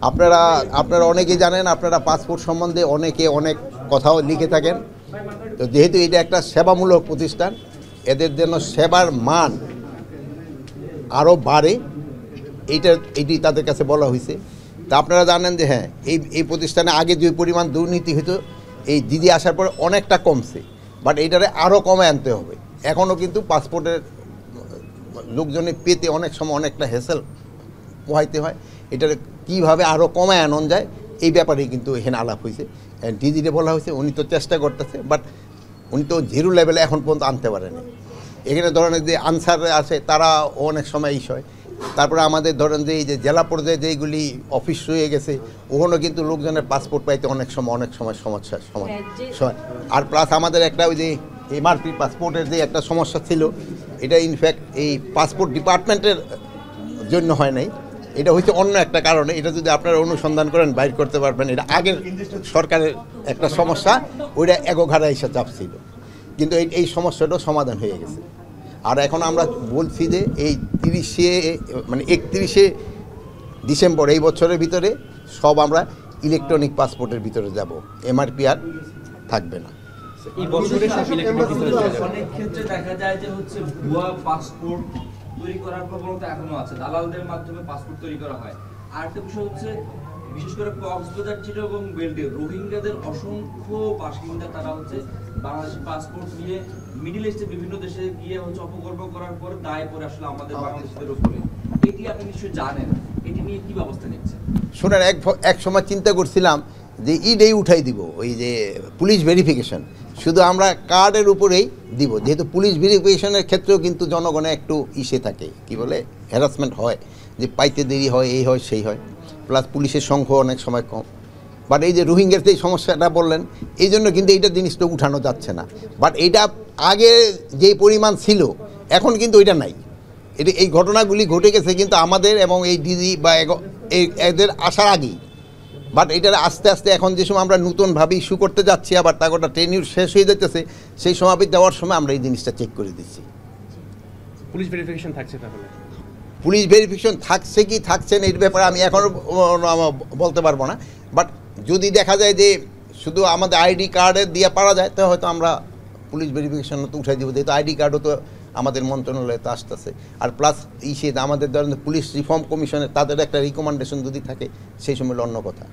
আপনারা আপনারা অনেকেই জানেন, আপনারা পাসপোর্ট সম্বন্ধে অনেকে অনেক কথাও লিখে থাকেন। তো যেহেতু এটা একটা সেবামূলক প্রতিষ্ঠান, এদের জন্য সেবার মান আরও বাড়ে, এটি তাদের কাছে বলা হয়েছে। তা আপনারা জানেন যে হ্যাঁ, এই প্রতিষ্ঠানে আগে যে পরিমাণ দুর্নীতি হতো, এই দিদি আসার পরে অনেকটা কমছে, বাট এইটারে আরও কমে আনতে হবে। এখনও কিন্তু পাসপোর্টের লোকজনে পেতে অনেক সময় অনেকটা হেসেল পোহাইতে হয়। এটার কীভাবে আরও কমায় আনন যায়, এই ব্যাপারেই কিন্তু এখানে আলাপ হয়েছে। ডিজিটে বলা হয়েছে উনি তো চেষ্টা করতেছে, বাট উনি তো জিরো লেভেলে এখন পর্যন্ত আনতে পারেনি। এখানে ধরনের যে আনসার আছে তারা অনেক সময় হয়। তারপরে আমাদের ধরেন যে এই যে জেলা পর্যায়ে যেইগুলি অফিস রয়ে গেছে, ওখানেও কিন্তু লোকজনের পাসপোর্ট পাইতে অনেক সময় সমস্যা আর প্লাস আমাদের একটা ওই যে এমআরপি পাসপোর্টের যে একটা সমস্যা ছিল, এটা ইনফ্যাক্ট এই পাসপোর্ট ডিপার্টমেন্টের জন্য হয় নাই, এটা হচ্ছে অন্য একটা কারণে। এটা যদি আপনারা অনুসন্ধান করেন বাইর করতে পারবেন। এটা আগের সরকারের একটা সমস্যা, ওইটা একঘাড়া এসে চাপ ছিল, কিন্তু এই সমস্যাটাও সমাধান হয়ে গেছে। আর এখন আমরা বলছি যে এই 31শে ডিসেম্বর এই বছরের ভিতরে সব আমরা ইলেকট্রনিক পাসপোর্টের ভিতরে যাব, এমআরপি আর থাকবে না। অনেক ক্ষেত্রে দেখা যায় যে হচ্ছে ভুয়া পাসপোর্ট তৈরি করার প্রবণতা এখনো আছে, দালালদের মাধ্যমে পাসপোর্ট তৈরি করা হয়। আর একটা বিষয় হচ্ছে বিশেষ করে কক্সবাজার, চিটাগং বেল্টে রোহিঙ্গাদের অসংখ্য বাসিন্দা, তারা হচ্ছে বাংলাদেশি পাসপোর্ট নিয়ে মিডল ইস্টে বিভিন্ন দেশে গিয়ে হচ্ছে অপকর্ম করার পর দায় পড়ে আসলে আমাদের বাংলাদেশিদের উপরে। এটি আপনি নিশ্চয়ই জানেন, এটি নিয়ে কি ব্যবস্থা নিচ্ছেন? শোনেন, এক সময় চিন্তা করছিলাম যে ইডেই উঠাই দিব, ওই যে পুলিশ ভেরিফিকেশন শুধু আমরা কার্ডের উপরেই দিব, যেহেতু পুলিশ ভেরিফিকেশনের ক্ষেত্রেও কিন্তু জনগণে একটু ইসে থাকে, কি বলে হ্যারাসমেন্ট হয়, যে পাইতে দেরি হয়, এই হয় সেই হয়, প্লাস পুলিশের সংখ্যা অনেক সময় কম। বাট এই যে রোহিঙ্গার যে সমস্যাটা বললেন, এই জন্য কিন্তু এইটা জিনিসটা উঠানো যাচ্ছে না। বাট এইটা আগে যেই পরিমাণ ছিল এখন কিন্তু ওইটা নাই। এই ঘটনাগুলি ঘটে গেছে কিন্তু আমাদের এবং এই ডিজি বা এদের আসার আগেই। বাট এটার আস্তে আস্তে এখন যে সময় আমরা নতুনভাবে ইস্যু করতে যাচ্ছি, আবার তা গোটা টেনিউর শেষ হয়ে যাচ্ছে, সেই সময় দেওয়ার সময় আমরা এই জিনিসটা চেক করে দিচ্ছি। পুলিশ ভেরিফিকেশন থাকছে, তাহলে পুলিশ ভেরিফিকেশন থাকছে কি থাকছে না এর ব্যাপারে আমি এখনও বলতে পারবো না। বাট যদি দেখা যায় যে শুধু আমাদের আইডি কার্ডে দিয়ে পারা যায়, তো হয়তো আমরা পুলিশ ভেরিফিকেশন তো উঠাই দিব, যেহেতু আইডি কার্ডও তো আমাদের মন্ত্রণালয়তে আসতেছে। আর প্লাস আমাদের ধরেন পুলিশ রিফর্ম কমিশনের তাদের একটা রিকমেন্ডেশন যদি থাকে, সেই সময় অন্য কথা।